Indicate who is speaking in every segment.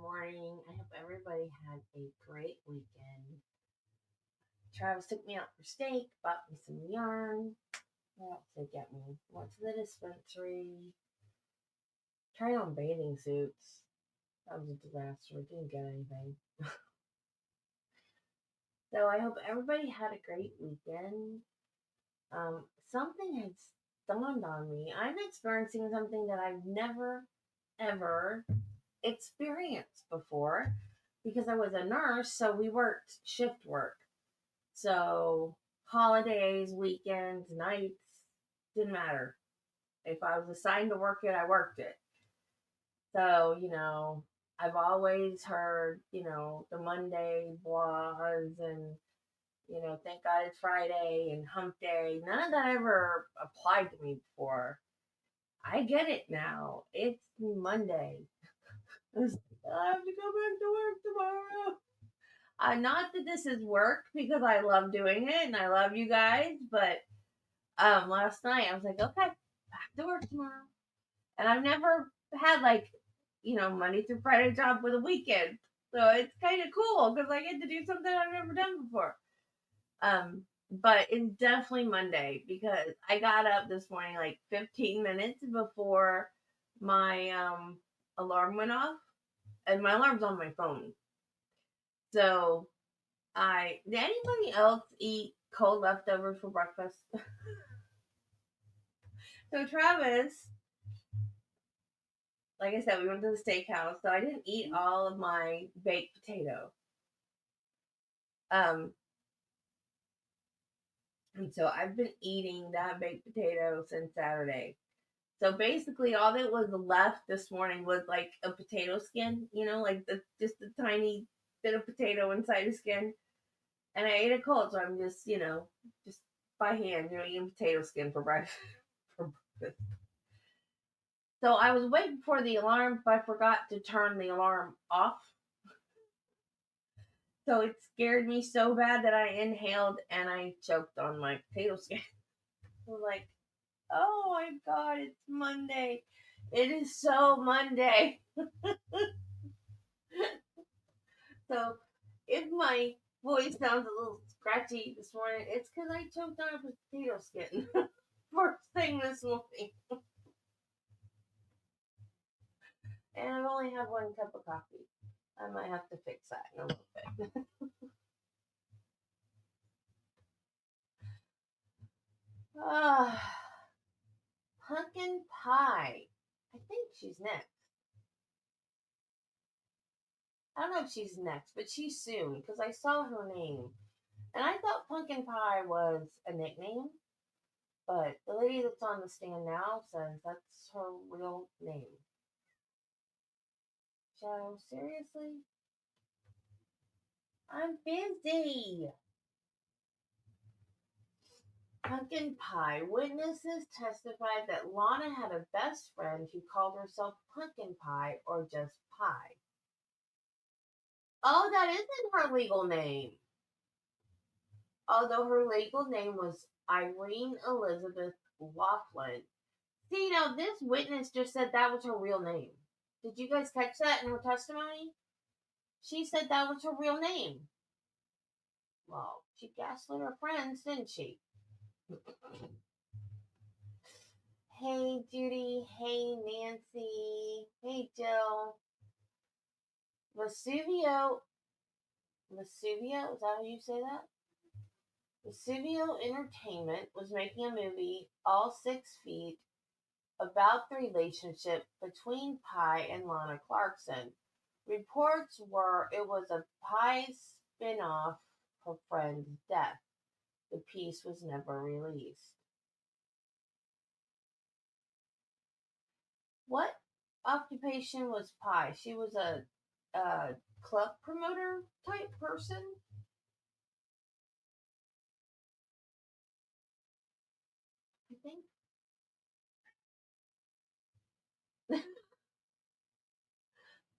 Speaker 1: morning. I hope everybody had a great weekend. Travis took me out for steak, bought me some yarn. What else did he get me? Went to the dispensary, tried on bathing suits. That was a disaster. Didn't get anything. So I hope everybody had a great weekend. Something has dawned on me. I'm experiencing something that I've never, ever experienced before because I was a nurse, so we worked shift work. So holidays, weekends, nights, didn't matter. If I was assigned to work it, I worked it. So, I've always heard, the Monday blahs and, thank God it's Friday and hump day. None of that ever applied to me before. I get it now. It's Monday. I have to go back to work tomorrow. Not that this is work because I love doing it and I love you guys, but last night I was like, okay, back to work tomorrow. And I've never had like, Monday through Friday job with a weekend. So it's kind of cool because I get to do something I've never done before. But it's definitely Monday because I got up this morning like 15 minutes before my alarm went off, and my alarm's on my phone. So did anybody else eat cold leftovers for breakfast? So Travis, like I said, we went to the steakhouse, so I didn't eat all of my baked potato. Um, and so I've been eating that baked potato since Saturday. So basically, all that was left this morning was like a potato skin, like just a tiny bit of potato inside the skin. And I ate it cold, so I'm just, just by hand, eating potato skin for breakfast. For breakfast. So I was waiting for the alarm, but I forgot to turn the alarm off. So it scared me so bad that I inhaled and I choked on my potato skin. I was like, oh my God, it's Monday. It is so Monday. So if my voice sounds a little scratchy this morning, it's because I choked on a potato skin first thing this morning. And I've only had one cup of coffee. I might have to fix that in a little bit. Pumpkin pie. I think she's next. I don't know if she's next, but she's soon because I saw her name. And I thought Pumpkin Pie was a nickname, but the lady that's on the stand now says that's her real name. Joe, seriously? I'm busy. Pumpkin Pie. Witnesses testified that Lana had a best friend who called herself Pumpkin Pie or just Pie. Oh, that isn't her legal name. Although her legal name was Irene Elizabeth Laughlin. See, now this witness just said that was her real name. Did you guys catch that in her testimony? She said that was her real name. Well, she gaslit her friends, didn't she? Hey, Judy. Hey, Nancy. Hey, Jill. Vesuvio. Vesuvio? Is that how you say that? Vesuvio Entertainment was making a movie, All 6 Feet, about the relationship between Pie and Lana Clarkson. Reports were it was a Pie spin-off her friend's death. The piece was never released. What occupation was Pie? She was a club promoter type person. I think.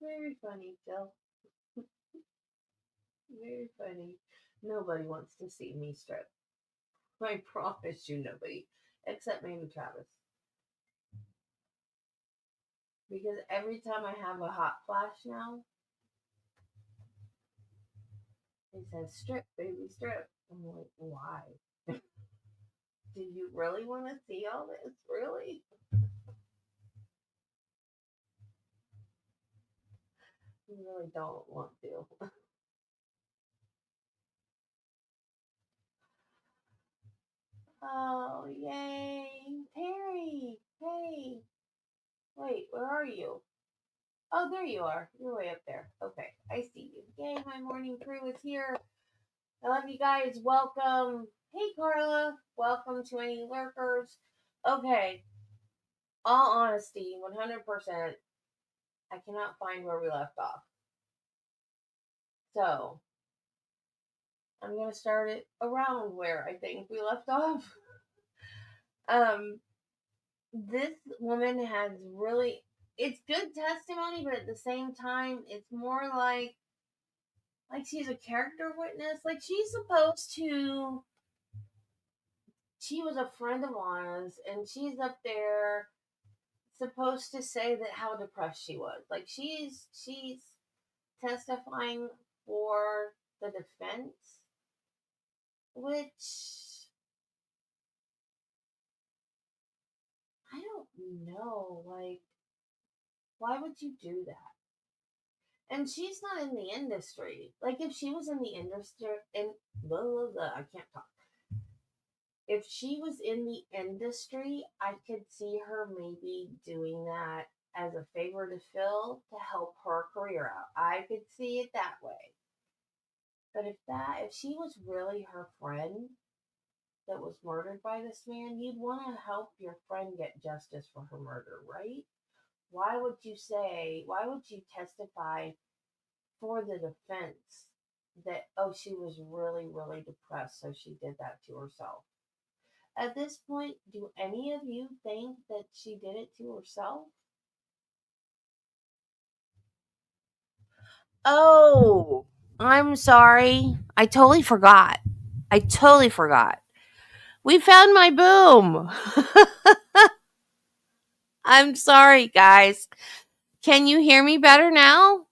Speaker 1: Very funny, Jill. Very funny. Nobody wants to see me strip. I promise you, nobody. Except maybe Travis. Because every time I have a hot flash now, He says, strip, baby, strip. I'm like, why? Do you really want to see all this? Really? You really don't want to. Oh, yay. Terry. Hey. Wait, where are you? Oh, there you are. You're way up there. Okay, I see you. Yay, my morning crew is here. I love you guys. Welcome. Hey, Carla. Welcome to any lurkers. Okay, all honesty, 100%, I cannot find where we left off. So, I'm going to start it around where I think we left off. Um, this woman has really, it's good testimony, but at the same time, it's more like she's a character witness. Like she was a friend of Lana's, and she's up there supposed to say that how depressed she was. Like she's testifying for the defense, which I don't know. Like, why would you do that? And she's not in the industry. Like, if she was in the industry, and blah, blah, blah, I can't talk. If she was in the industry, I could see her maybe doing that as a favor to Phil to help her career out. I could see it that way. But if she was really her friend that was murdered by this man, you'd want to help your friend get justice for her murder, right? Why would you testify for the defense that, oh, she was really, really depressed, so she did that to herself? At this point, do any of you think that she did it to herself? Oh, I'm sorry. I totally forgot. I totally forgot. We found my boom. I'm sorry, guys. Can you hear me better now?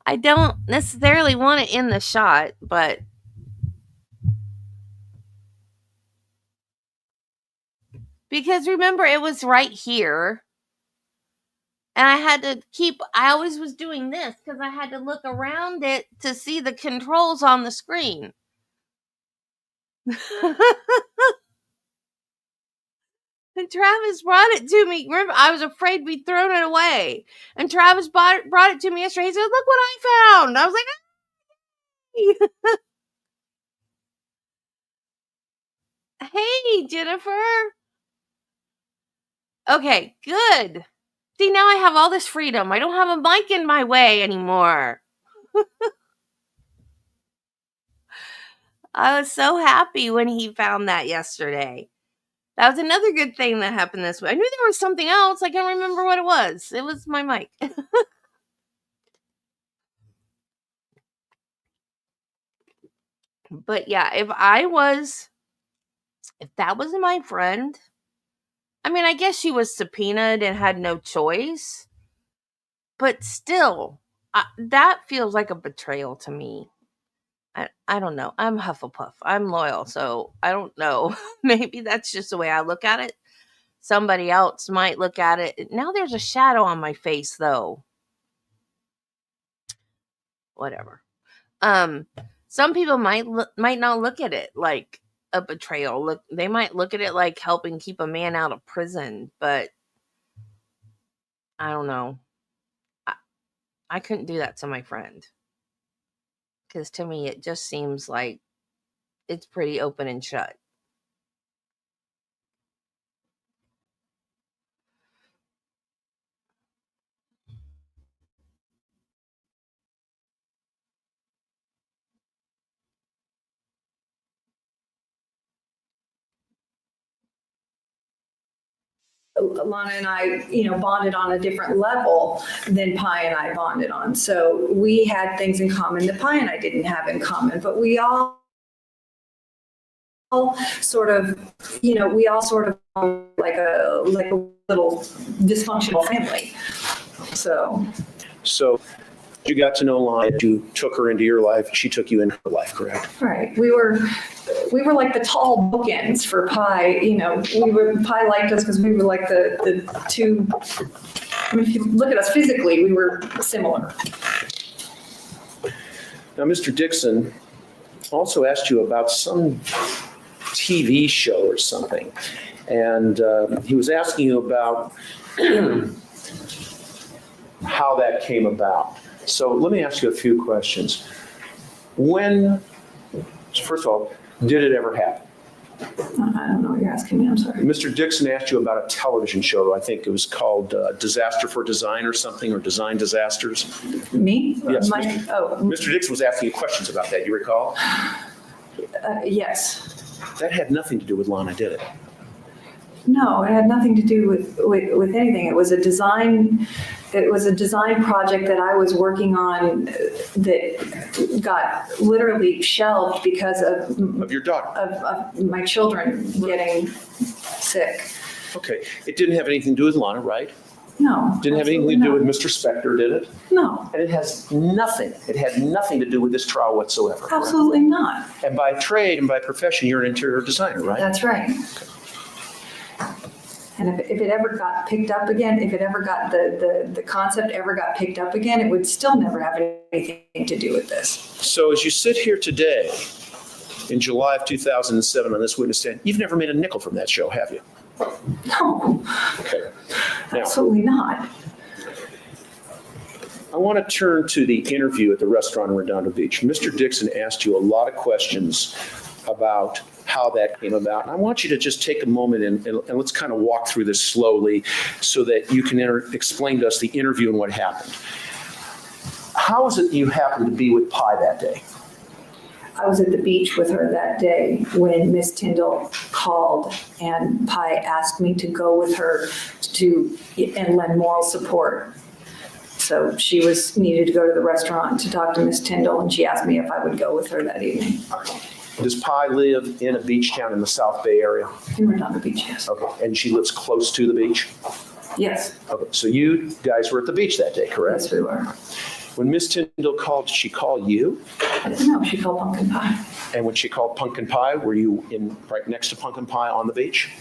Speaker 1: I don't necessarily want it in the shot, but because remember, it was right here. And I always was doing this because I had to look around it to see the controls on the screen. And Travis brought it to me. Remember, I was afraid we'd thrown it away. And Travis brought it to me yesterday. He said, look what I found. I was like, hey, Jennifer. Okay, good. See, now I have all this freedom. I don't have a mic in my way anymore. I was so happy when he found that yesterday. That was another good thing that happened this week. I knew there was something else. I can't remember what it was. It was my mic. But yeah, if that was my friend, I mean, I guess she was subpoenaed and had no choice. But still, that feels like a betrayal to me. I don't know. I'm Hufflepuff. I'm loyal, so I don't know. Maybe that's just the way I look at it. Somebody else might look at it. Now there's a shadow on my face, though. Whatever. Um, some people might not look at it like a betrayal. They might look at it like helping keep a man out of prison. But I don't know. I couldn't do that to my friend because to me it just seems like it's pretty open and shut.
Speaker 2: Lana and I, bonded on a different level than Pi and I bonded on. So we had things in common that Pi and I didn't have in common, but we all sort of, like a little dysfunctional family. So
Speaker 3: So you got to know Lana, you took her into your life, she took you into her life, correct?
Speaker 2: Right. We were like the tall bookends for Pi. Pi liked us because we were like the two. I mean, if you look at us physically, we were similar.
Speaker 3: Now, Mr. Dixon also asked you about some TV show or something, and he was asking you about how that came about. So let me ask you a few questions. First of all, did it ever happen?
Speaker 2: I don't know what you're asking me. I'm sorry.
Speaker 3: Mr. Dixon asked you about a television show. I think it was called Disaster for Design or something, or Design Disasters.
Speaker 2: Me?
Speaker 3: Yes.
Speaker 2: Oh.
Speaker 3: Mr. Dixon was asking you questions about that. You recall?
Speaker 2: Yes.
Speaker 3: That had nothing to do with Lana, did it?
Speaker 2: No, it had nothing to do with anything. It was a design. It was a design project that I was working on that got literally shelved because
Speaker 3: Of your daughter.
Speaker 2: of my children getting sick.
Speaker 3: Okay. It didn't have anything to do with Lana, right?
Speaker 2: No.
Speaker 3: Didn't have anything to do with Mr. Spector, did it?
Speaker 2: No.
Speaker 3: And it had nothing to do with this trial whatsoever. Correct?
Speaker 2: Absolutely not.
Speaker 3: And by trade and by profession, you're an interior designer, right?
Speaker 2: That's right. And if it ever got picked up again, if it ever got the concept ever got picked up again, it would still never have anything to do with this.
Speaker 3: So as you sit here today, in July of 2007 on this witness stand, you've never made a nickel from that show, have you?
Speaker 2: No.
Speaker 3: Okay. Now,
Speaker 2: Absolutely not.
Speaker 3: I want to turn to the interview at the restaurant in Redondo Beach. Mr. Dixon asked you a lot of questions about how that came about. And I want you to just take a moment and let's kind of walk through this slowly so that you can explain to us the interview and what happened. How is it you happened to be with Pi that day?
Speaker 2: I was at the beach with her that day when Miss Tyndall called and Pi asked me to go with her and lend moral support. So she needed to go to the restaurant to talk to Miss Tyndall, and she asked me if I would go with her that evening.
Speaker 3: Does Pi live in a beach town in the South Bay area?
Speaker 2: In Redondo Beach, yes.
Speaker 3: Okay, and she lives close to the beach?
Speaker 2: Yes.
Speaker 3: Okay, so you guys were at the beach that day, correct?
Speaker 2: Yes, we were.
Speaker 3: When Miss Tyndall called, did she call you?
Speaker 2: No, she called Pumpkin Pie.
Speaker 3: And when she called Pumpkin Pie, were you right next to Pumpkin Pie on the beach?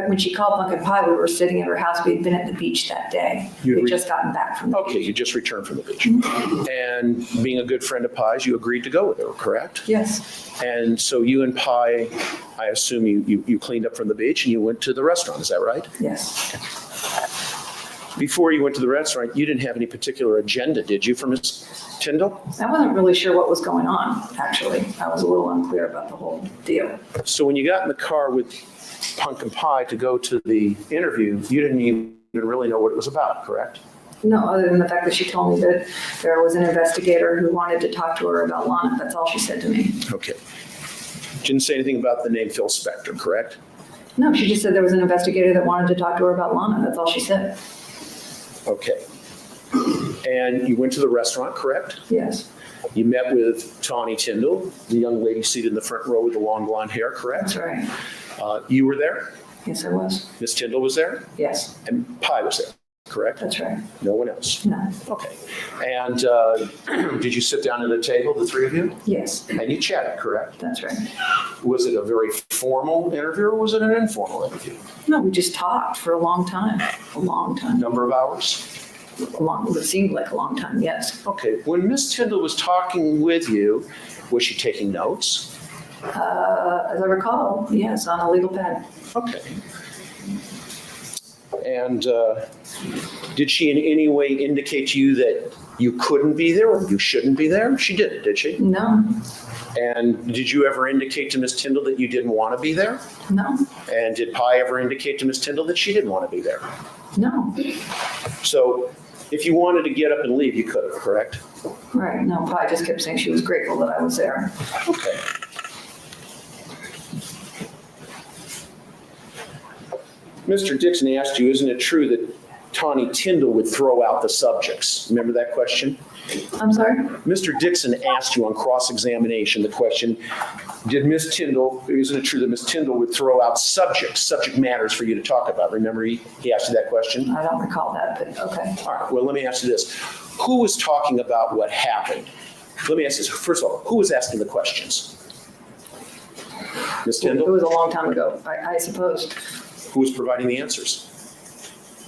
Speaker 2: When she called Pumpkin Pie, we were sitting at her house. We had been at the beach that day. We had just gotten back from the beach.
Speaker 3: Okay, you just returned from the beach. And being a good friend of Pi's, you agreed to go with her, correct?
Speaker 2: Yes.
Speaker 3: And so you and Pi, I assume you cleaned up from the beach and you went to the restaurant, is that right?
Speaker 2: Yes.
Speaker 3: Before you went to the restaurant, you didn't have any particular agenda, did you, for Miss Tyndall?
Speaker 2: I wasn't really sure what was going on, actually. I was a little unclear about the whole deal.
Speaker 3: So when you got in the car with Pumpkin Pie to go to the interview, you didn't even really know what it was about, correct?
Speaker 2: No, other than the fact that she told me that there was an investigator who wanted to talk to her about Lana. That's all she said to me.
Speaker 3: Okay. Didn't say anything about the name Phil Spector, correct?
Speaker 2: No, she just said there was an investigator that wanted to talk to her about Lana. That's all she said.
Speaker 3: Okay. And you went to the restaurant, correct?
Speaker 2: Yes.
Speaker 3: You met with Tawny Tyndall, the young lady seated in the front row with the long blonde hair, correct?
Speaker 2: That's right.
Speaker 3: You were there?
Speaker 2: Yes, I was.
Speaker 3: Miss Tyndall was there?
Speaker 2: Yes.
Speaker 3: And Pi was there, correct?
Speaker 2: That's right.
Speaker 3: No one else?
Speaker 2: No.
Speaker 3: Okay. And did you sit down at a table, the three of you?
Speaker 2: Yes.
Speaker 3: And you chatted, correct?
Speaker 2: That's right.
Speaker 3: Was it a very formal interview or was it an informal interview?
Speaker 2: No, we just talked for a long time. A long time.
Speaker 3: Number of hours?
Speaker 2: It seemed like a long time, yes.
Speaker 3: Okay. When Miss Tyndall was talking with you, was she taking notes?
Speaker 2: As I recall, yes, on a legal pad.
Speaker 3: Okay. And did she in any way indicate to you that you couldn't be there or you shouldn't be there? She didn't, did she?
Speaker 2: No.
Speaker 3: And did you ever indicate to Miss Tyndall that you didn't want to be there?
Speaker 2: No.
Speaker 3: And did Pi ever indicate to Miss Tyndall that she didn't want to be there?
Speaker 2: No.
Speaker 3: So if you wanted to get up and leave, you could have, correct?
Speaker 2: Right. No, Pi just kept saying she was grateful that I was there.
Speaker 3: Okay. Mr. Dixon asked you, isn't it true that Tawny Tyndall would throw out the subjects. Remember that question?
Speaker 2: I'm sorry?
Speaker 3: Mr. Dixon asked you on cross-examination the question, isn't it true that Ms. Tyndall would throw out subject matters for you to talk about? Remember he asked you that question?
Speaker 2: I don't recall that, but okay.
Speaker 3: All right, well, let me ask you this. Who was talking about what happened? Let me ask this. First of all, who was asking the questions? Ms.
Speaker 2: It
Speaker 3: Tyndall?
Speaker 2: was a long time ago, I suppose.
Speaker 3: Who was providing the answers?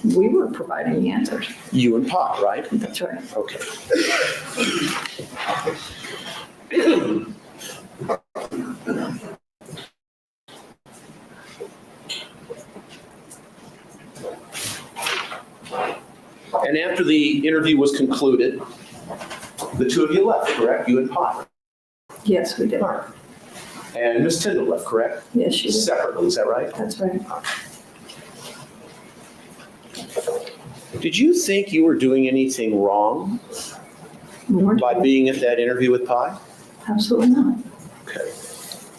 Speaker 2: We were providing the answers.
Speaker 3: You and Pop, right?
Speaker 2: That's right.
Speaker 3: Okay. And after the interview was concluded, the two of you left, correct? You and Pop.
Speaker 2: Yes, we did.
Speaker 3: All right. And Ms. Tyndall left, correct?
Speaker 2: Yes, she did.
Speaker 3: Separately, is that right?
Speaker 2: That's right.
Speaker 3: Did you think you were doing anything wrong by being at that interview with Pi?
Speaker 2: Absolutely not.
Speaker 3: Okay.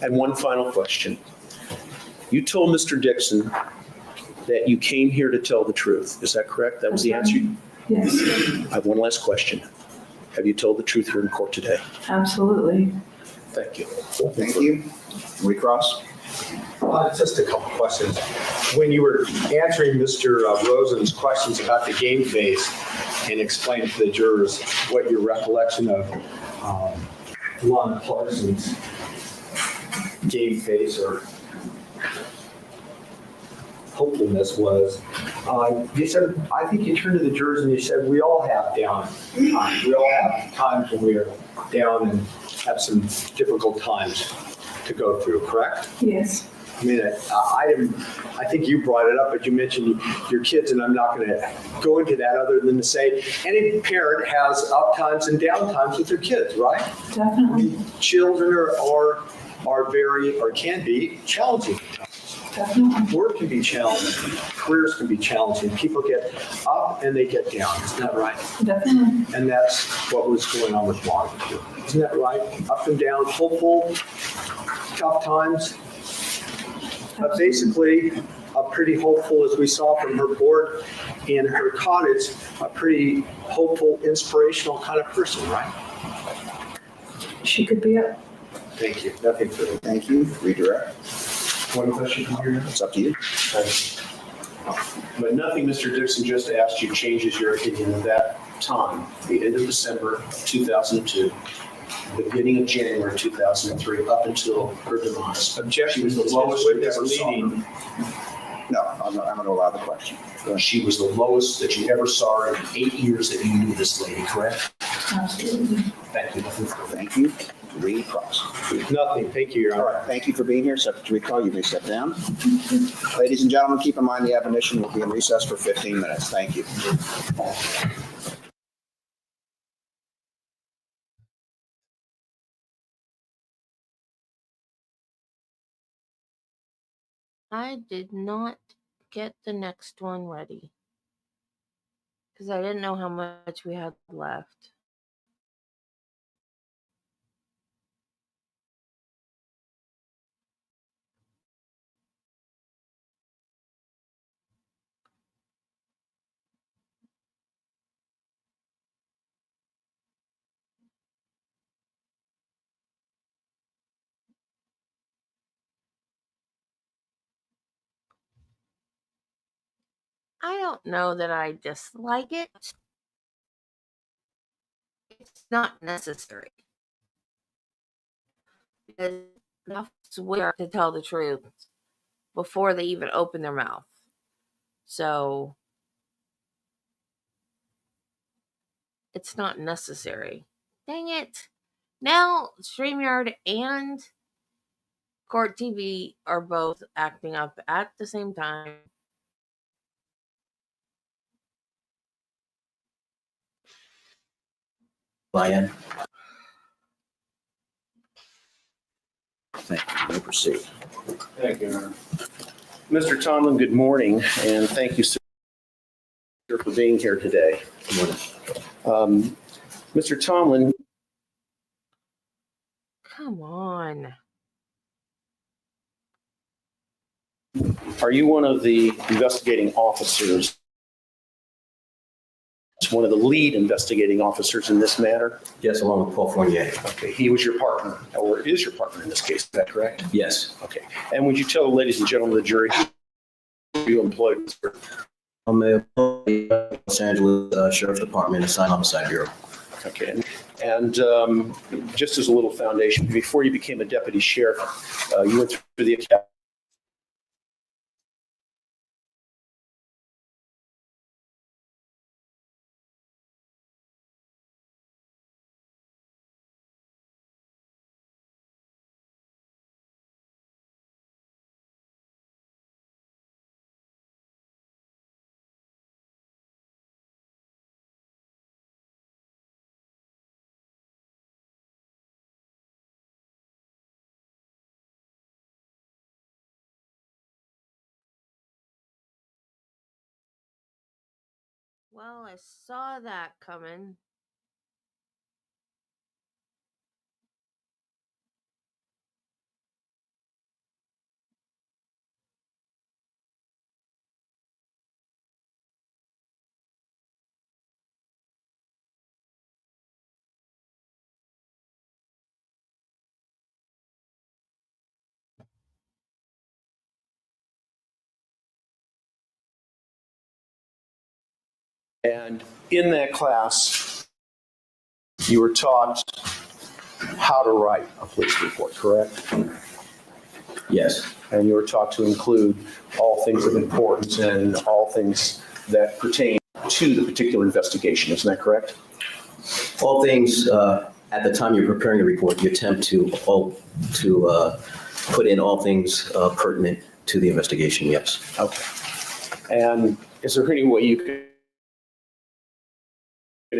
Speaker 3: And one final question. You told Mr. Dixon that you came here to tell the truth. Is that correct? That was the answer?
Speaker 2: Yes,
Speaker 3: I have one last question. Have you told the truth here in court today?
Speaker 2: absolutely.
Speaker 3: Thank you.
Speaker 4: Thank you. Recross?
Speaker 5: Just a couple questions. When you were answering Mr. Rosen's questions about the game phase and explaining to the jurors what your recollection of Lana Clarkson's game phase or hopefulness was, you said, I think you turned to the jurors and you said, we all have down times. We all have times when we are down and have some difficult times to go through, correct?
Speaker 2: Yes,
Speaker 5: I mean, I think you brought it up, but you mentioned your kids, and I'm not going to go into that other than to say any parent has up times and down times with their kids, right?
Speaker 2: definitely,
Speaker 5: Children are very, or can be challenging.
Speaker 2: definitely.
Speaker 5: Work can be challenging. Careers can be challenging. People get up and they get down. Isn't that right?
Speaker 2: Definitely.
Speaker 5: And that's what was going on with Lana. Isn't that right? Up and down, hopeful, tough times. But basically, a pretty hopeful, as we saw from her board in her cottage, a pretty hopeful, inspirational kind of person, right?
Speaker 2: She could be up.
Speaker 5: Thank you. Nothing further.
Speaker 4: Thank you. Redirect.
Speaker 3: One question from here.
Speaker 4: It's up to you.
Speaker 3: But nothing Mr. Dixon just asked you changes your opinion at that time, the end of December 2002, beginning of January 2003, up until her demise.
Speaker 5: Objection.
Speaker 3: She was the lowest you ever saw her.
Speaker 4: No, I'm going to allow the question.
Speaker 3: She was the lowest that you ever saw her in 8 years that you knew this lady, correct?
Speaker 2: Absolutely.
Speaker 3: Thank you.
Speaker 4: Thank you. Recross.
Speaker 5: Nothing. Thank you, Your
Speaker 4: All
Speaker 5: Honor.
Speaker 4: right. Thank you for being here. Subject to recall, you may step down. Ladies and gentlemen, keep in mind the admonition will be in recess for 15 minutes. Thank you.
Speaker 1: I did not get the next one ready because I didn't know how much we had left. I don't know that I dislike it. It's not necessary. Because enough swear to tell the truth before they even open their mouth. So it's not necessary. Dang it. Now StreamYard and Court TV are both acting up at the same time.
Speaker 4: Ryan. Thank you. You may proceed.
Speaker 3: Thank you, Your Honor. Mr. Tomlin, good morning, and thank you, sir, for being here today.
Speaker 4: Good morning.
Speaker 3: Mr. Tomlin,
Speaker 1: Come on.
Speaker 3: are you one of the investigating officers one of the lead investigating officers in this matter?
Speaker 6: Yes, along with Paul Fournier.
Speaker 3: Okay, he was your partner, or is your partner in this case, is that correct?
Speaker 6: Yes.
Speaker 3: Okay, and would you tell the ladies and gentlemen of the jury who you employed?
Speaker 6: I'm a Los Angeles Sheriff's Department Assigned Homicide Bureau.
Speaker 3: Okay, and just as a little foundation, before you became a deputy sheriff, you went through the academy.
Speaker 1: Well, I saw that coming.
Speaker 3: And in that class, you were taught how to write a police report, correct?
Speaker 6: Yes.
Speaker 3: And you were taught to include all things of importance and all things that pertain to the particular investigation. Isn't that correct?
Speaker 6: All things, at the time you're preparing a report, you attempt to put in all things pertinent to the investigation, yes.
Speaker 3: Okay. And is there any way you can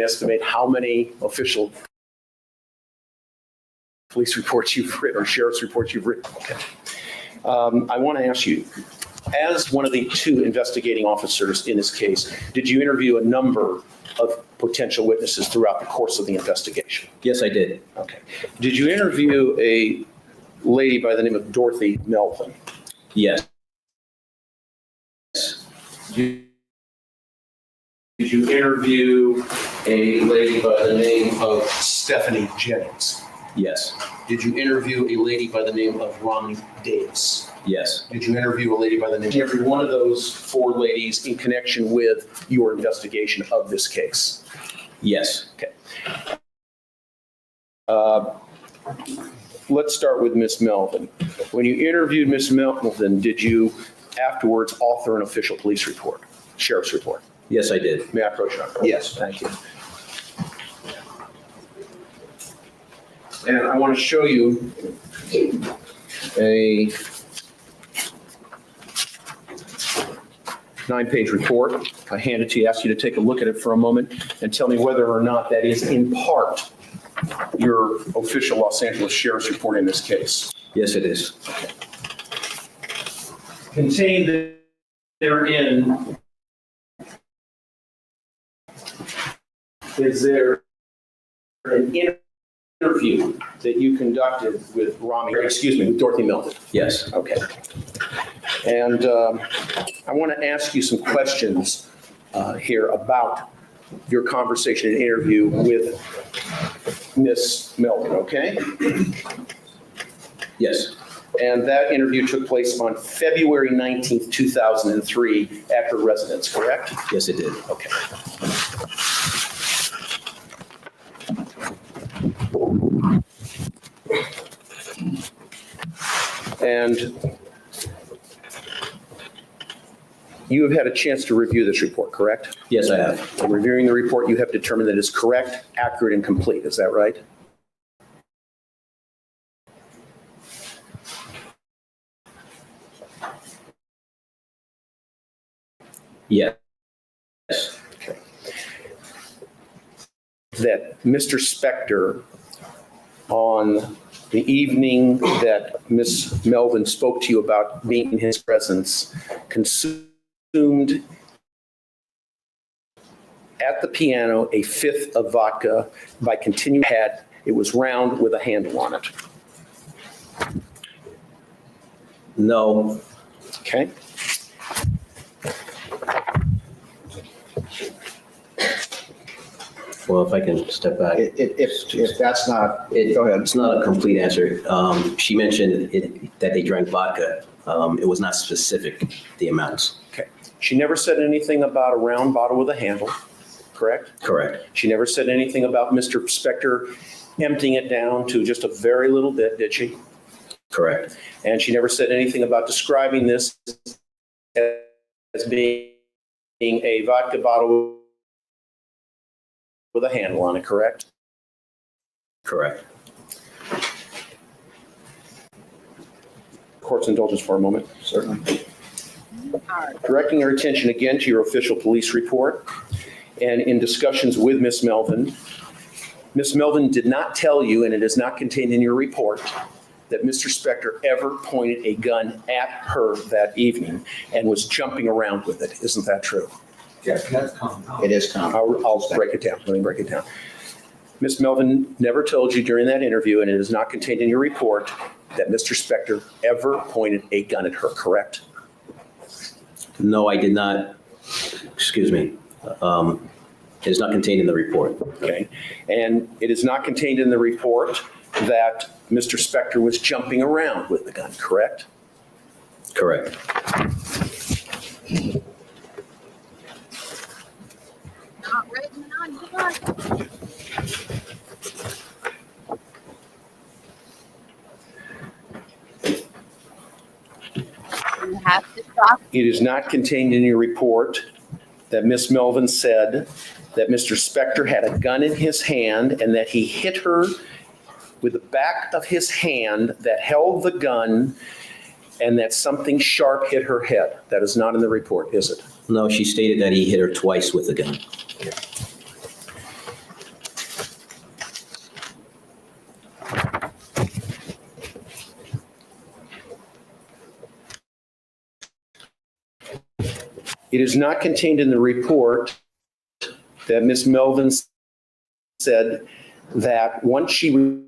Speaker 3: estimate how many official police reports you've written or sheriff's reports you've written? Okay. I want to ask you, as one of the two investigating officers in this case, did you interview a number of potential witnesses throughout the course of the investigation?
Speaker 6: Yes, I did.
Speaker 3: Okay. Did you interview a lady by the name of Dorothy Melvin?
Speaker 6: Yes.
Speaker 3: Did you interview a lady by the name of Stephanie Jennings?
Speaker 6: Yes.
Speaker 3: Did you interview a lady by the name of Ronnie Davis?
Speaker 6: Yes.
Speaker 3: Did you interview a lady by the name of every one of those four ladies in connection with your investigation of this case?
Speaker 6: Yes.
Speaker 3: Okay. Let's start with Miss Melvin. When you interviewed Miss Melvin, did you afterwards author an official police report, sheriff's report?
Speaker 6: Yes, I did.
Speaker 3: May I approach you?
Speaker 4: Yes.
Speaker 3: Thank you. And I want to show you a 9-page report. I hand it to you, ask you to take a look at it for a moment and tell me whether or not that is in part your official Los Angeles Sheriff's report in this case.
Speaker 6: Yes, it is.
Speaker 3: Contained therein is there an interview that you conducted with with Dorothy Melvin?
Speaker 6: Yes.
Speaker 3: Okay. And I want to ask you some questions here about your conversation and interview with Miss Melvin, okay?
Speaker 6: Yes.
Speaker 3: And that interview took place on February 19th, 2003 at her residence, correct?
Speaker 6: Yes, it did.
Speaker 3: Okay. And you have had a chance to review this report, correct?
Speaker 6: Yes, I have.
Speaker 3: In reviewing the report, you have determined that it is correct, accurate, and complete. Is that right?
Speaker 6: Yes.
Speaker 3: Okay. That Mr. Spector, on the evening that Ms. Melvin spoke to you about being in his presence, consumed at the piano a fifth of vodka by continuing had it was round with a handle on it.
Speaker 6: No.
Speaker 3: Okay.
Speaker 6: Well, if I can step back.
Speaker 4: If that's not, go ahead.
Speaker 6: It's not a complete answer. She mentioned that they drank vodka. It was not specific, the amounts.
Speaker 3: Okay. She never said anything about a round bottle with a handle, correct?
Speaker 6: Correct.
Speaker 3: She never said anything about Mr. Spector emptying it down to just a very little bit, did she?
Speaker 6: Correct.
Speaker 3: And she never said anything about describing this as being a vodka bottle with a handle on it, correct?
Speaker 6: Correct.
Speaker 3: Court's indulgence for a moment.
Speaker 4: Certainly.
Speaker 3: Directing your attention again to your official police report and in discussions with Ms. Melvin. Ms. Melvin did not tell you, and it is not contained in your report, that Mr. Spector ever pointed a gun at her that evening and was jumping around with it. Isn't that true?
Speaker 5: Yes, that's common.
Speaker 4: It is common.
Speaker 3: I'll break it down. Let me break it down. Ms. Melvin never told you during that interview, and it is not contained in your report, that Mr. Spector ever pointed a gun at her, correct?
Speaker 6: No, I did not. Excuse me. It is not contained in the report.
Speaker 3: Okay. And it is not contained in the report that Mr. Spector was jumping around with the gun, correct?
Speaker 6: Correct.
Speaker 7: You have to stop.
Speaker 3: It is not contained in your report that Ms. Melvin said that Mr. Spector had a gun in his hand and that he hit her with the back of his hand that held the gun and that something sharp hit her head. That is not in the report, is it?
Speaker 6: No, she stated that he hit her twice with the gun.
Speaker 3: It is not contained in the report that Ms. Melvin said that once she was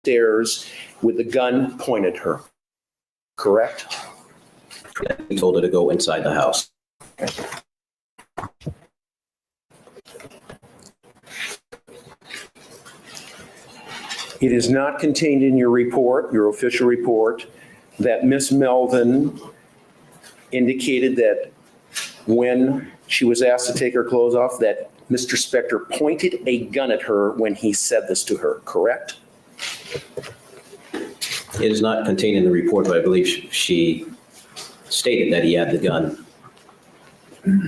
Speaker 3: upstairs with the gun pointed at her, correct?
Speaker 6: He told her to go inside the house.
Speaker 3: It is not contained in your report, your official report, that Ms. Melvin indicated that when she was asked to take her clothes off, that Mr. Spector pointed a gun at her when he said this to her, correct?
Speaker 6: It is not contained in the report, but I believe she stated that he had the gun.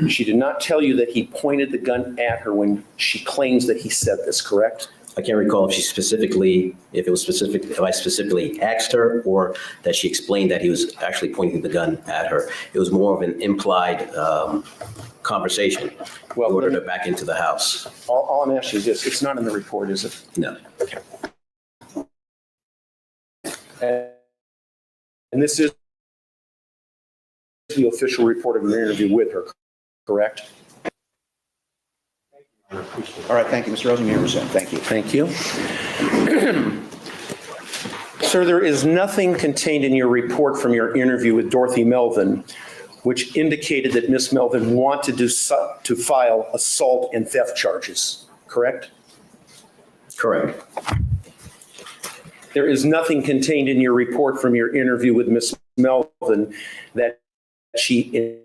Speaker 3: She did not tell you that he pointed the gun at her when she claims that he said this, correct?
Speaker 6: I can't recall if she specifically, if I specifically asked her or that she explained that he was actually pointing the gun at her. It was more of an implied conversation.
Speaker 3: Well,
Speaker 6: ordered her back into the house.
Speaker 3: All I'm asking is this, it's not in the report, is it?
Speaker 6: No.
Speaker 3: Okay. And this is the official report of your interview with her, correct?
Speaker 4: All right, thank you, Mr. Rosen. You resume. Thank you.
Speaker 3: Thank you. Sir, there is nothing contained in your report from your interview with Dorothy Melvin which indicated that Ms. Melvin wanted to file assault and theft charges, correct?
Speaker 6: Correct.
Speaker 3: There is nothing contained in your report from your interview with Ms. Melvin that she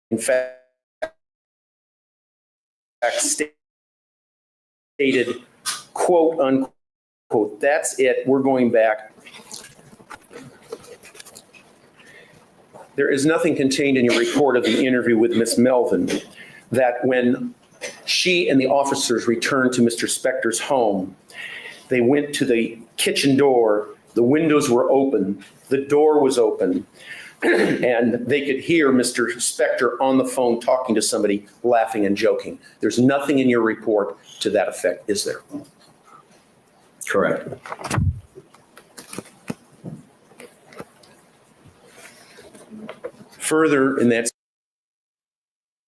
Speaker 3: in fact stated, quote unquote, that's it, we're going back. There is nothing contained in your report of the interview with Ms. Melvin that when she and the officers returned to Mr. Spector's home, they went to the kitchen door, the windows were open, the door was open, and they could hear Mr. Spector on the phone talking to somebody, laughing and joking. There's nothing in your report to that effect, is there?
Speaker 6: Correct.
Speaker 3: Further, in that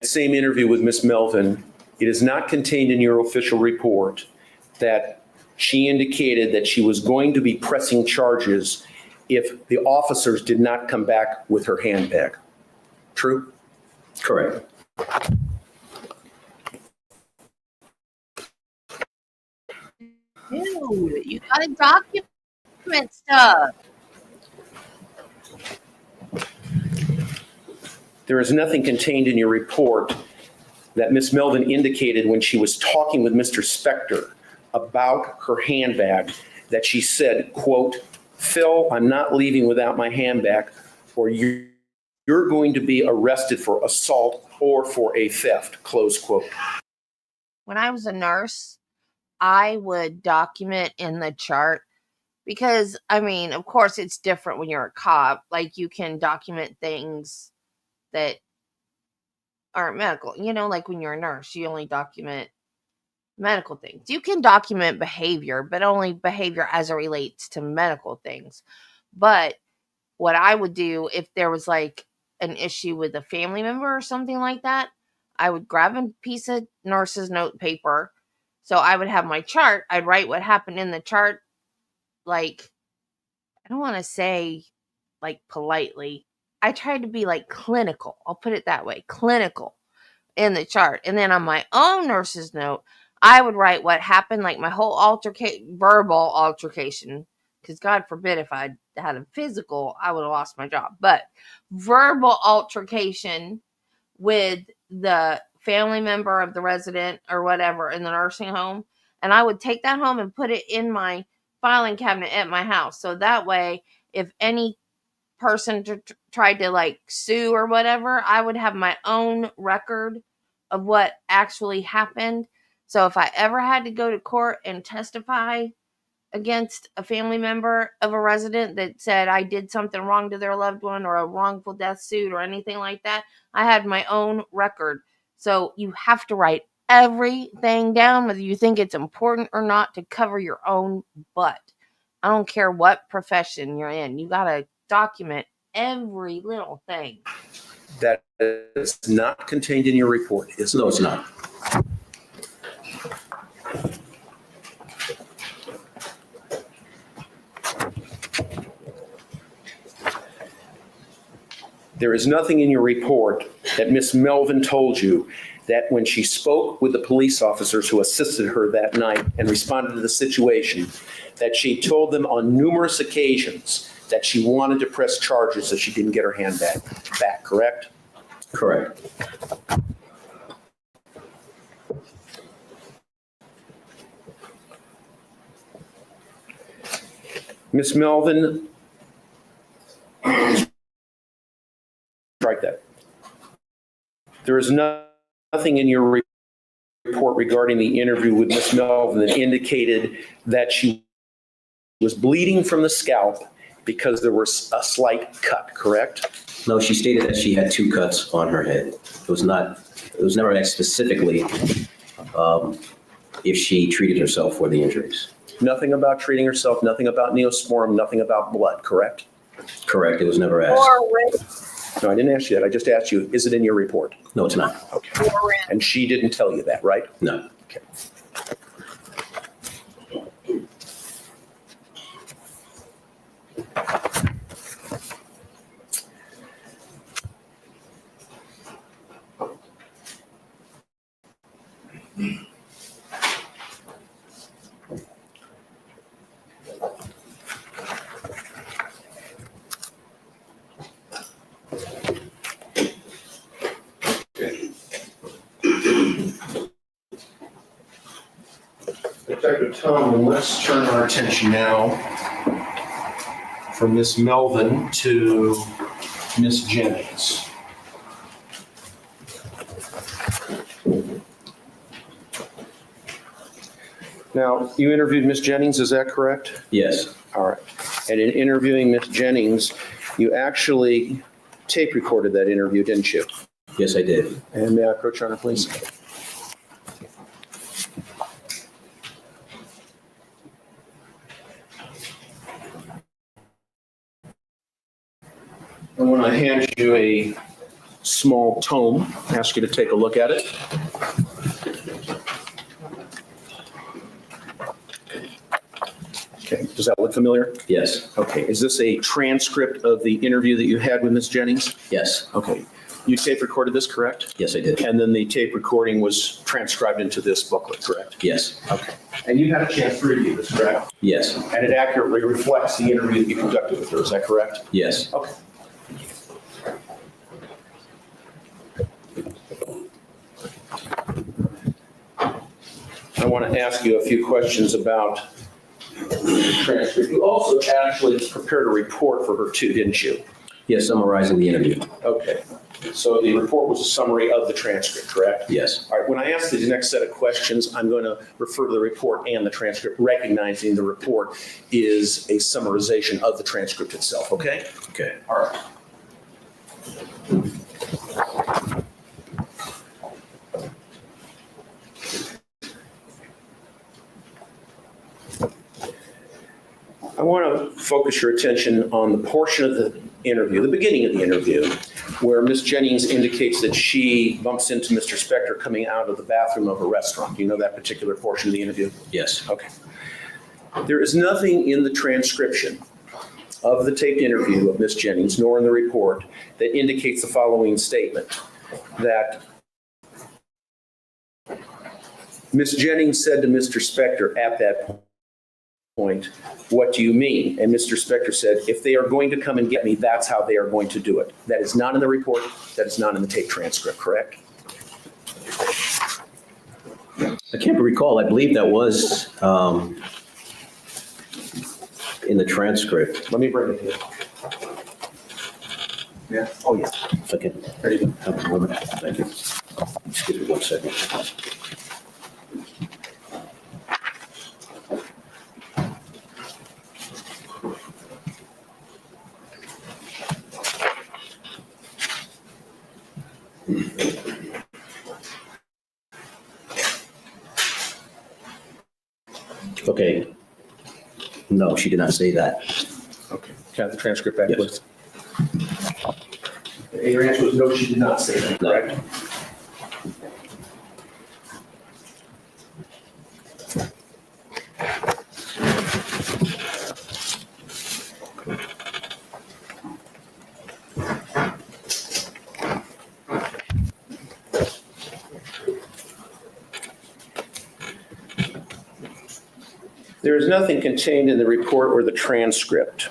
Speaker 3: same interview with Ms. Melvin, it is not contained in your official report that she indicated that she was going to be pressing charges if the officers did not come back with her handbag. True?
Speaker 6: Correct.
Speaker 7: Dude, you gotta document stuff.
Speaker 3: There is nothing contained in your report that Ms. Melvin indicated when she was talking with Mr. Spector about her handbag that she said, quote, "Phil, I'm not leaving without my handbag, or you're going to be arrested for assault or for a theft," close quote.
Speaker 7: When I was a nurse, I would document in the chart because, I mean, of course, it's different when you're a cop. Like, you can document things that aren't medical. You know, like when you're a nurse, you only document medical things. You can document behavior, but only behavior as it relates to medical things. But what I would do if there was like an issue with a family member or something like that, I would grab a piece of nurse's note paper. So I would have my chart. I'd write what happened in the chart. Like, I don't want to say like politely. I tried to be like clinical. I'll put it that way, clinical in the chart. And then on my own nurse's note, I would write what happened, like my whole verbal altercation, because God forbid if I had a physical, I would have lost my job. But verbal altercation with the family member of the resident or whatever in the nursing home. And I would take that home and put it in my filing cabinet at my house. So that way, if any person tried to like sue or whatever, I would have my own record of what actually happened. So if I ever had to go to court and testify against a family member of a resident that said I did something wrong to their loved one or a wrongful death suit or anything like that, I had my own record. So you have to write everything down, whether you think it's important or not, to cover your own butt. I don't care what profession you're in. You got to document every little thing.
Speaker 3: That is not contained in your report, is it?
Speaker 6: No, it's not.
Speaker 3: There is nothing in your report that Ms. Melvin told you that when she spoke with the police officers who assisted her that night and responded to the situation, that she told them on numerous occasions that she wanted to press charges if she didn't get her handbag back, correct?
Speaker 6: Correct.
Speaker 3: Ms. Melvin, strike that. There is nothing in your report regarding the interview with Ms. Melvin that indicated that she was bleeding from the scalp because there was a slight cut, correct?
Speaker 6: No, she stated that she had 2 cuts on her head. It was never asked specifically if she treated herself for the injuries.
Speaker 3: Nothing about treating herself, nothing about neosporin, nothing about blood, correct?
Speaker 6: Correct, it was never asked.
Speaker 3: No, I didn't ask you that. I just asked you, is it in your report?
Speaker 6: No, it's not.
Speaker 3: Okay. And she didn't tell you that, right?
Speaker 6: No.
Speaker 3: Okay. Detective Tone, let's turn our attention now from Miss Melvin to Miss Jennings. Now, you interviewed Miss Jennings, is that correct?
Speaker 6: Yes.
Speaker 3: All right. And in interviewing Miss Jennings, you actually tape recorded that interview, didn't you?
Speaker 6: Yes, I did.
Speaker 3: And may I approach her, please? I want to hand you a small tome, ask you to take a look at it. Okay, does that look familiar?
Speaker 6: Yes.
Speaker 3: Okay, is this a transcript of the interview that you had with Ms. Jennings?
Speaker 6: Yes.
Speaker 3: Okay, You tape recorded this, correct?
Speaker 6: Yes, I did.
Speaker 3: And then the tape recording was transcribed into this booklet, correct?
Speaker 6: Yes,
Speaker 3: Okay. And you had a chance to review this, correct?
Speaker 6: yes,
Speaker 3: And it accurately reflects the interview that you conducted with her, is that correct?
Speaker 6: yes.
Speaker 3: Okay. I want to ask you a few questions about the transcript. You also actually prepared a report for her too, didn't you?
Speaker 6: Yes, summarizing the interview.
Speaker 3: Okay. So the report was a summary of the transcript, correct?
Speaker 6: Yes,
Speaker 3: All right, when I ask the next set of questions, I'm going to refer to the report and the transcript, recognizing the report is a summarization of the transcript itself, okay?
Speaker 6: okay.
Speaker 3: All right. I want to focus your attention on the portion of the interview, the beginning of the interview, where Ms. Jennings indicates that she bumps into Mr. Spector coming out of the bathroom of a restaurant. Do you know that particular portion of the interview?
Speaker 6: Yes,
Speaker 3: Okay. There is nothing in the transcription of the taped interview of Ms. Jennings, nor in the report, that indicates the following statement, that Ms. Jennings said to Mr. Spector at that point, "What do you mean?" And Mr. Spector said, "If they are going to come and get me, that's how they are going to do it." That is not in the report. That is not in the tape transcript, correct?
Speaker 6: I can't recall. I believe that was in the transcript.
Speaker 3: Let me bring it here. Yeah? Oh, yeah.
Speaker 6: Okay,
Speaker 3: There you go.
Speaker 6: have a moment. Thank you. Excuse me 1 second. Okay. No, she did not say that.
Speaker 3: Okay. Can I have the transcript back,
Speaker 6: Yes.
Speaker 3: please? And your answer was no, she did not say that,
Speaker 6: No.
Speaker 3: correct? There is nothing contained in the report or the transcript.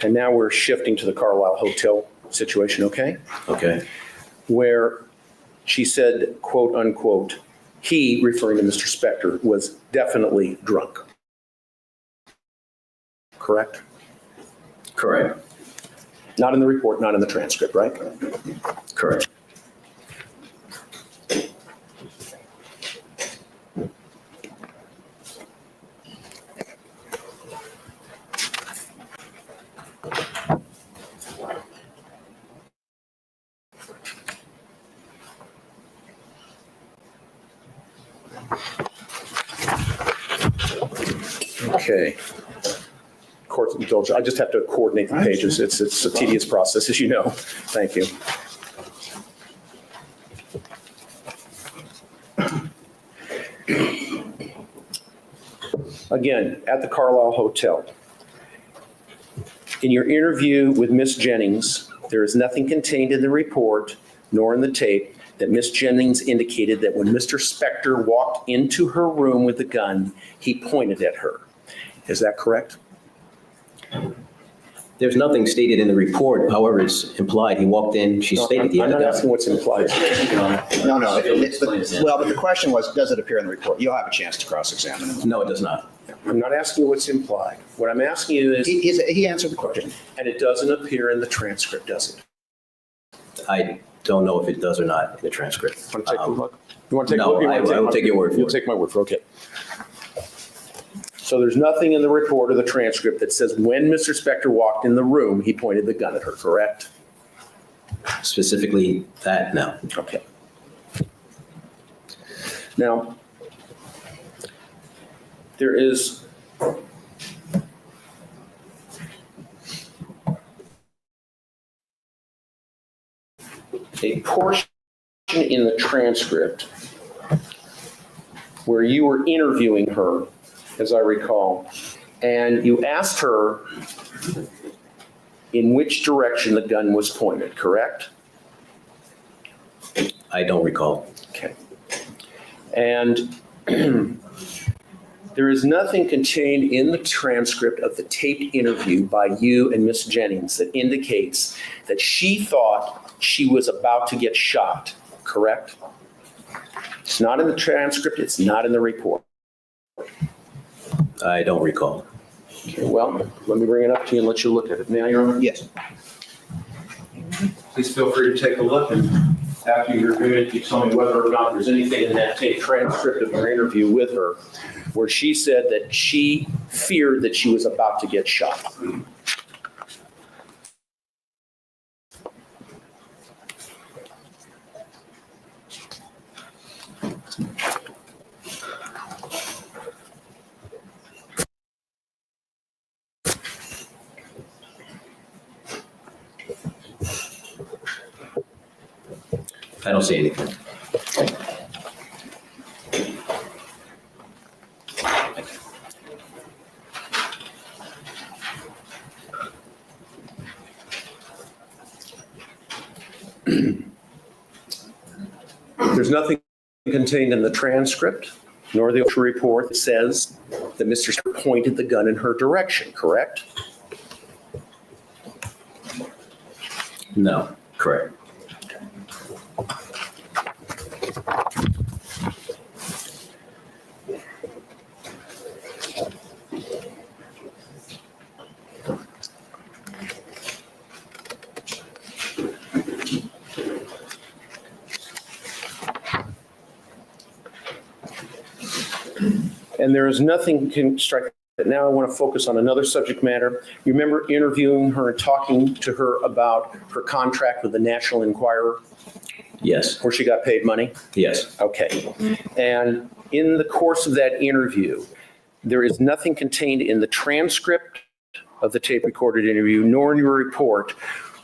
Speaker 3: And now we're shifting to the Carlisle Hotel situation, okay?
Speaker 6: Okay,
Speaker 3: Where she said, quote unquote, he, referring to Mr. Spector, was definitely drunk. Correct?
Speaker 6: correct,
Speaker 3: Not in the report, not in the transcript, right?
Speaker 6: correct.
Speaker 3: Okay. Court indulgence. I just have to coordinate the pages. It's a tedious process, as you know. Thank you. Again, at the Carlisle Hotel. In your interview with Ms. Jennings, there is nothing contained in the report nor in the tape that Ms. Jennings indicated that when Mr. Spector walked into her room with a gun, he pointed at her. Is that correct?
Speaker 6: There's nothing stated in the report, however, it's implied. He walked in, she stated he
Speaker 3: I'm
Speaker 6: had a
Speaker 3: not
Speaker 6: gun.
Speaker 3: asking what's implied.
Speaker 4: No, but the question was, does it appear in the report? You'll have a chance to cross-examine him.
Speaker 6: No, it does not.
Speaker 3: I'm not asking you what's implied. What I'm asking you is,
Speaker 4: He answered the question.
Speaker 3: and it doesn't appear in the transcript, does it?
Speaker 6: I don't know if it does or not in the transcript.
Speaker 3: Want to take a look? You want to take a
Speaker 6: No,
Speaker 3: look? You
Speaker 6: I
Speaker 3: want to
Speaker 6: will take your word for
Speaker 3: You'll
Speaker 6: it.
Speaker 3: take my word for it, okay. So there's nothing in the report or the transcript that says when Mr. Spector walked in the room, he pointed the gun at her, correct?
Speaker 6: Specifically that, no.
Speaker 3: Okay. Now, there is a portion in the transcript where you were interviewing her, as I recall, and you asked her in which direction the gun was pointed, correct?
Speaker 6: I don't recall.
Speaker 3: Okay. And there is nothing contained in the transcript of the taped interview by you and Miss Jennings that indicates that she thought she was about to get shot, correct? It's not in the transcript, it's not in the report.
Speaker 6: I don't recall.
Speaker 3: Okay, well, let me bring it up to you and let you look at it. May I, Your Honor?
Speaker 4: Yes.
Speaker 3: Please feel free to take a look, and after you review it, you tell me whether or not there's anything in that tape transcript of your interview with her where she said that she feared that she was about to get shot.
Speaker 6: I don't see anything.
Speaker 3: There's nothing contained in the transcript nor the official report that says that Mr. Spector pointed the gun in her direction, correct?
Speaker 6: No, correct.
Speaker 3: And there is nothing can strike that. Now I want to focus on another subject matter. You remember interviewing her and talking to her about her contract with the National Enquirer
Speaker 6: Yes,
Speaker 3: where she got paid money?
Speaker 6: yes.
Speaker 3: Okay. And in the course of that interview, there is nothing contained in the transcript of the tape recorded interview nor in your report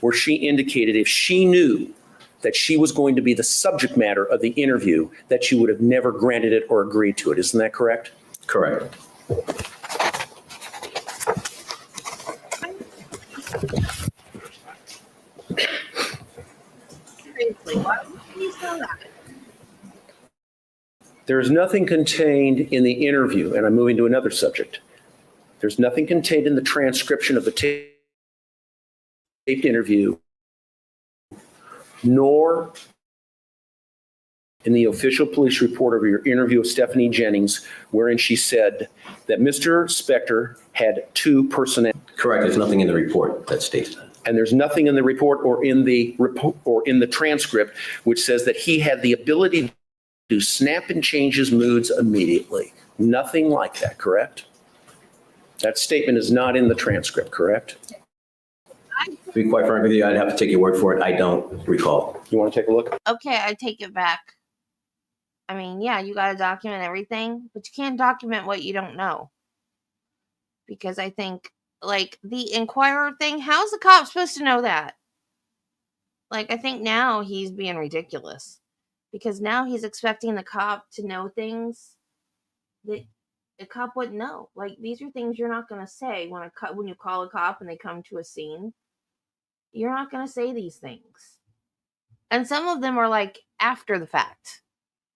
Speaker 3: where she indicated if she knew that she was going to be the subject matter of the interview, that she would have never granted it or agreed to it. Isn't that correct?
Speaker 6: Correct.
Speaker 7: Seriously, why would you say that?
Speaker 3: There is nothing contained in the interview, and I'm moving to another subject. There's nothing contained in the transcription of the taped interview, nor in the official police report of your interview with Stephanie Jennings, wherein she said that Mr. Spector had two personalities.
Speaker 6: Correct. There's nothing in the report that states that.
Speaker 3: And there's nothing in the report or in the transcript which says that he had the ability to snap and change his moods immediately. Nothing like that, correct? That statement is not in the transcript, correct?
Speaker 6: To be quite frank with you, I'd have to take your word for it. I don't recall.
Speaker 3: You want to take a look?
Speaker 7: Okay, I take it back. I mean, yeah, you got to document everything, but you can't document what you don't know. Because I think, like, the Inquirer thing, how's the cop supposed to know that? Like, I think now he's being ridiculous. Because now he's expecting the cop to know things that a cop wouldn't know. Like, these are things you're not going to say when you call a cop and they come to a scene. You're not going to say these things. And some of them are, like, after the fact.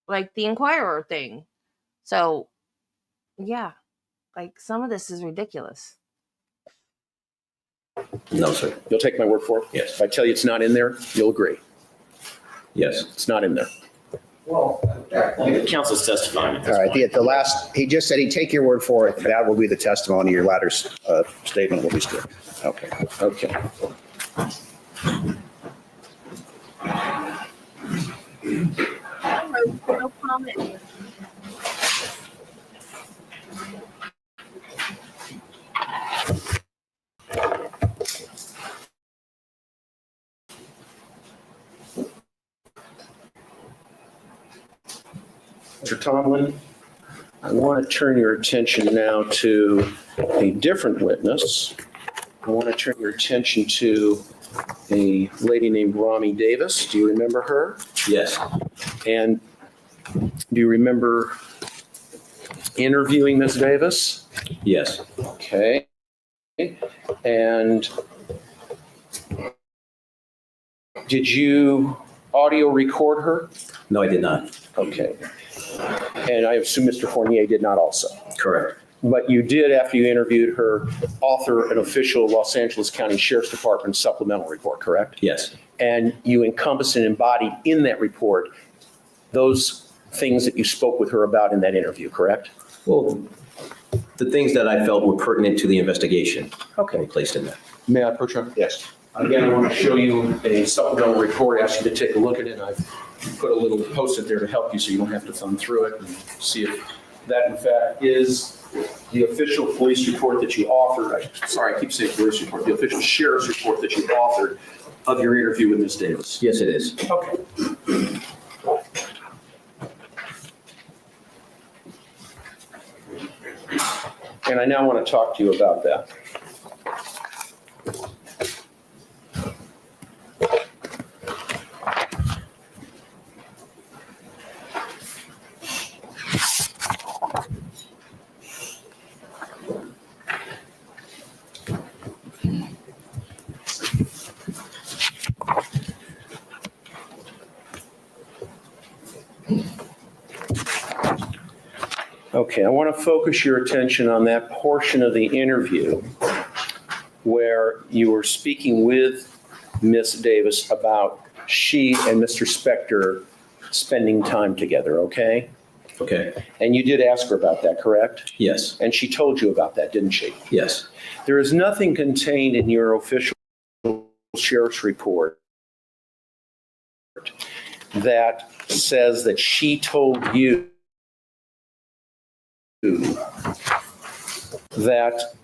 Speaker 7: Like the Inquirer thing. So, yeah. Like, some of this is ridiculous.
Speaker 6: No, sir.
Speaker 3: You'll take my word for it?
Speaker 6: Yes.
Speaker 3: If I tell you it's not in there, you'll agree.
Speaker 6: Yes.
Speaker 3: It's not in there.
Speaker 8: The council's testifying.
Speaker 4: All right, the last, he just said he'd take your word for it. That will be the testimony. Your latter statement will be strict. Okay.
Speaker 3: Okay.
Speaker 7: No comment.
Speaker 3: Mr. Tomlin, I want to turn your attention now to a different witness. I want to turn your attention to a lady named Rami Davis. Do you remember her?
Speaker 6: Yes.
Speaker 3: And do you remember interviewing Ms. Davis?
Speaker 6: Yes.
Speaker 3: Okay. And did you audio record her?
Speaker 6: No, I did not.
Speaker 3: Okay. And I assume Mr. Fournier did not also.
Speaker 6: Correct.
Speaker 3: But you did, after you interviewed her, author an official Los Angeles County Sheriff's Department supplemental report, correct?
Speaker 6: Yes.
Speaker 3: And you encompassed and embodied in that report those things that you spoke with her about in that interview, correct?
Speaker 6: Well, the things that I felt were pertinent to the investigation were placed in there.
Speaker 3: May I approach her?
Speaker 4: Yes.
Speaker 3: Again, I want to show you a supplemental report, ask you to take a look at it. I've put a little post-it there to help you so you don't have to thumb through it and see if that in fact is the official police report that you authored. Sorry, I keep saying police report, the official sheriff's report that you authored of your interview with Ms. Davis.
Speaker 6: Yes, it is.
Speaker 3: Okay. And I now want to talk to you about that. Okay, I want to focus your attention on that portion of the interview where you were speaking with Ms. Davis about she and Mr. Spector spending time together, okay?
Speaker 6: Okay.
Speaker 3: And you did ask her about that, correct?
Speaker 6: Yes.
Speaker 3: And she told you about that, didn't she?
Speaker 6: Yes.
Speaker 3: There is nothing contained in your official sheriff's report that says that she told you that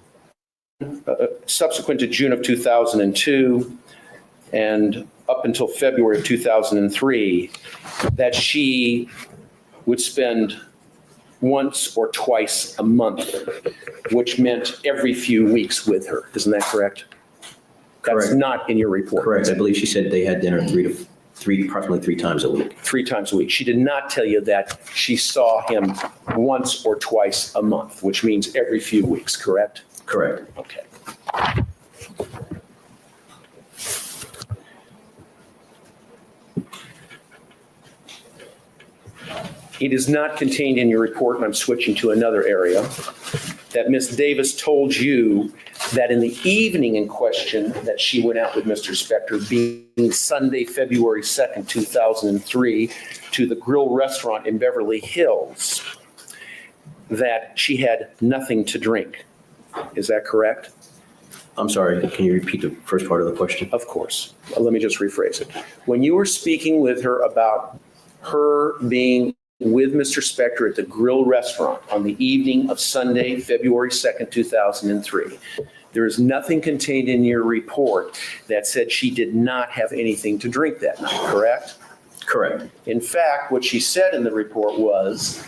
Speaker 3: subsequent to June of 2002 and up until February of 2003, that she would spend once or twice a month, which meant every few weeks with her. Isn't that correct? That's
Speaker 6: Correct.
Speaker 3: not in your report.
Speaker 6: Correct. I believe she said they had dinner approximately three times a week.
Speaker 3: 3 times a week. She did not tell you that she saw him once or twice a month, which means every few weeks, correct?
Speaker 6: Correct.
Speaker 3: Okay. It is not contained in your report, and I'm switching to another area, that Ms. Davis told you that in the evening in question that she went out with Mr. Spector, being Sunday, February 2nd, 2003, to the Grill Restaurant in Beverly Hills, that she had nothing to drink. Is that correct?
Speaker 6: I'm sorry, can you repeat the first part of the question?
Speaker 3: Of course. Let me just rephrase it. When you were speaking with her about her being with Mr. Spector at the Grill Restaurant on the evening of Sunday, February 2nd, 2003, there is nothing contained in your report that said she did not have anything to drink that night, correct?
Speaker 6: Correct.
Speaker 3: In fact, what she said in the report was,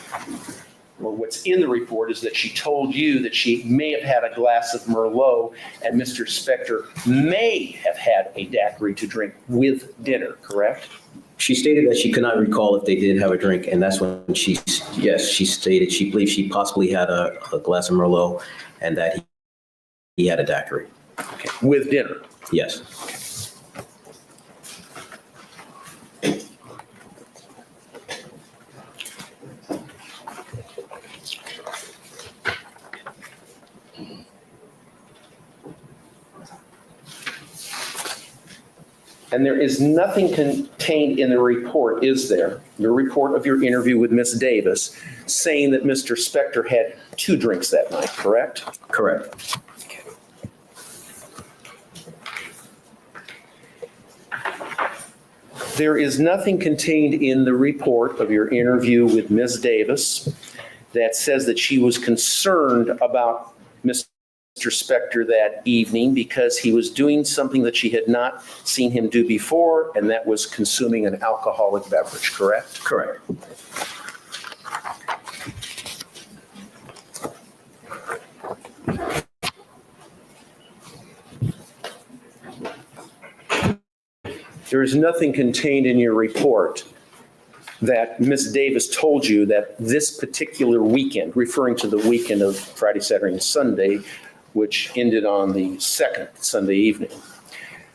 Speaker 3: or what's in the report is that she told you that she may have had a glass of Merlot and Mr. Spector may have had a daiquiri to drink with dinner, correct?
Speaker 6: She stated that she could not recall if they did have a drink, and that's when she stated she believed she possibly had a glass of Merlot and that he had a daiquiri.
Speaker 3: Okay. With dinner?
Speaker 6: Yes.
Speaker 3: And there is nothing contained in the report, is there? The report of your interview with Ms. Davis saying that Mr. Spector had 2 drinks that night, correct?
Speaker 6: Correct.
Speaker 3: Okay. There is nothing contained in the report of your interview with Ms. Davis that says that she was concerned about Mr. Spector that evening because he was doing something that she had not seen him do before, and that was consuming an alcoholic beverage, correct?
Speaker 6: Correct.
Speaker 3: There is nothing contained in your report that Ms. Davis told you that this particular weekend, referring to the weekend of Friday, Saturday, and Sunday, which ended on the second Sunday evening,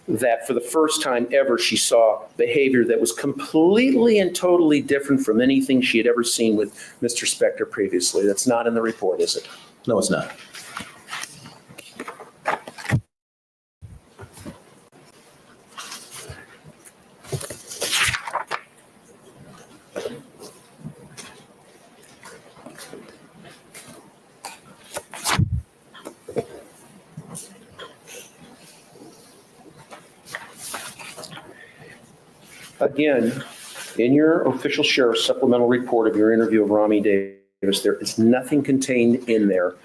Speaker 3: that for the first time ever, she saw behavior that was completely and totally different from anything she had ever seen with Mr. Spector previously. That's not in the report, is it?
Speaker 6: No, it's not.
Speaker 3: Again, in your official sheriff's supplemental report of your interview of Rami Davis, there is nothing contained in there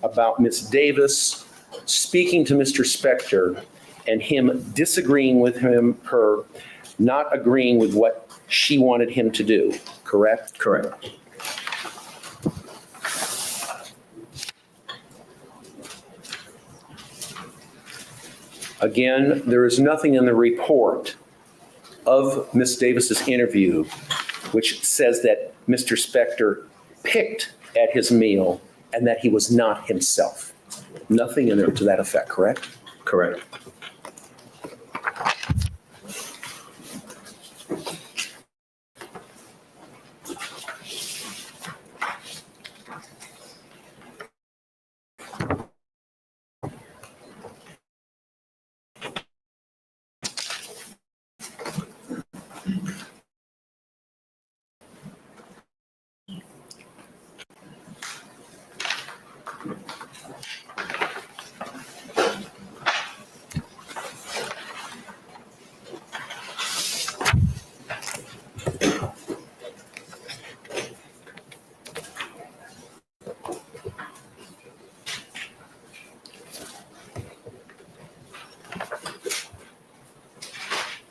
Speaker 3: about Ms. Davis speaking to Mr. Spector and him disagreeing with her not agreeing with what she wanted him to do, correct?
Speaker 6: Correct.
Speaker 3: Again, there is nothing in the report of Ms. Davis's interview which says that Mr. Spector picked at his meal and that he was not himself. Nothing in there to that effect, correct?
Speaker 6: Correct.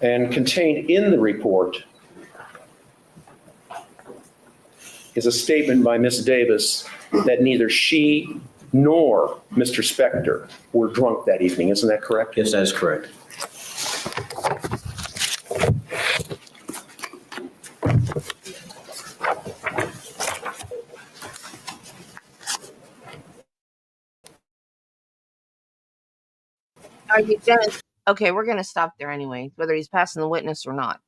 Speaker 3: And contained in the report is a statement by Ms. Davis that neither she nor Mr. Spector were drunk that evening. Isn't that correct?
Speaker 6: Yes, that is correct.
Speaker 7: Are you done? Okay, we're gonna stop there anyway, whether he's passing the witness or not.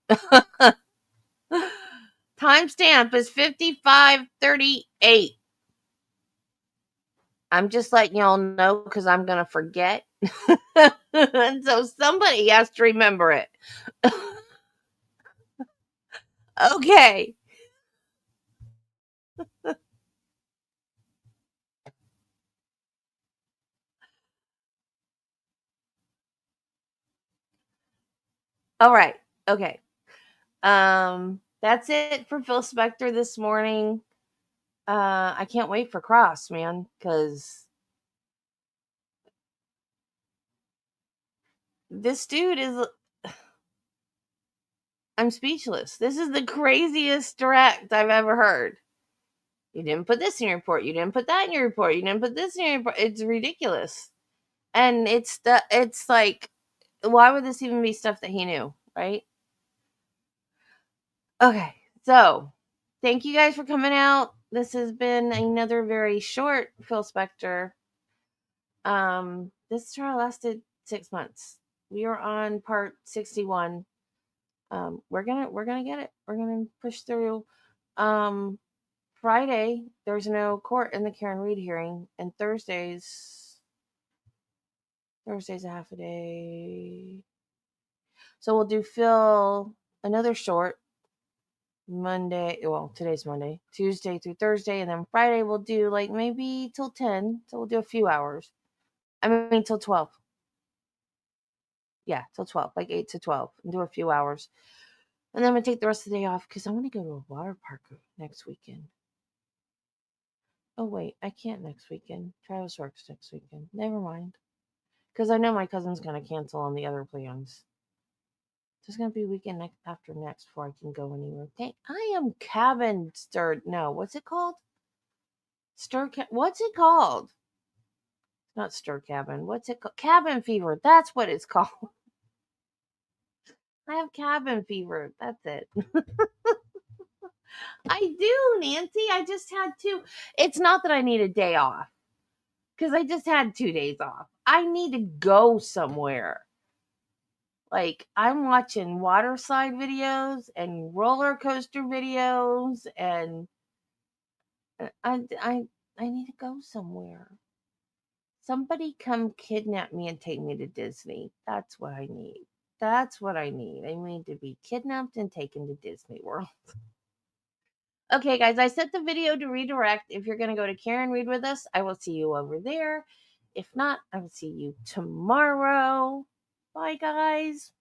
Speaker 7: Timestamp is 55:38. I'm just letting y'all know because I'm gonna forget. And so somebody has to remember it. Okay. All right. Okay. That's it for Phil Spector this morning. I can't wait for Cross, man, because this dude is. I'm speechless. This is the craziest direct I've ever heard. You didn't put this in your report. You didn't put that in your report. You didn't put this in your report. It's ridiculous. And it's like, why would this even be stuff that he knew, right? Okay, so thank you guys for coming out. This has been another very short Phil Spector. This trial lasted 6 months. We are on part 61. We're gonna get it. We're gonna push through. Friday there's no court in the Karen Reed hearing, and Thursday's a half a day. So we'll do Phil another short Monday. Well, today's Monday, Tuesday through Thursday, and then Friday we'll do like maybe till 10. So we'll do a few hours. I mean, till 12. Yeah, till 12, like 8 to 12, and do a few hours. And then I'm going to take the rest of the day off because I want to go to a water park next weekend. Oh, wait, I can't next weekend. Travis works next weekend. Never mind. Because I know my cousin's going to cancel on the other plans. There's going to be a weekend after next before I can go anywhere. Dang, I am cabin stirred. No, what's it called? What's it called? Not stir cabin. What's it called? Cabin fever. That's what it's called. I have cabin fever. That's it. I do, Nancy. I just had 2. It's not that I need a day off because I just had 2 days off. I need to go somewhere. Like, I'm watching water slide videos and roller coaster videos, and I need to go somewhere. Somebody come kidnap me and take me to Disney. That's what I need. That's what I need. I need to be kidnapped and taken to Disney World. Okay, guys, I set the video to redirect. If you're going to go to Karen Read with us, I will see you over there. If not, I will see you tomorrow. Bye, guys.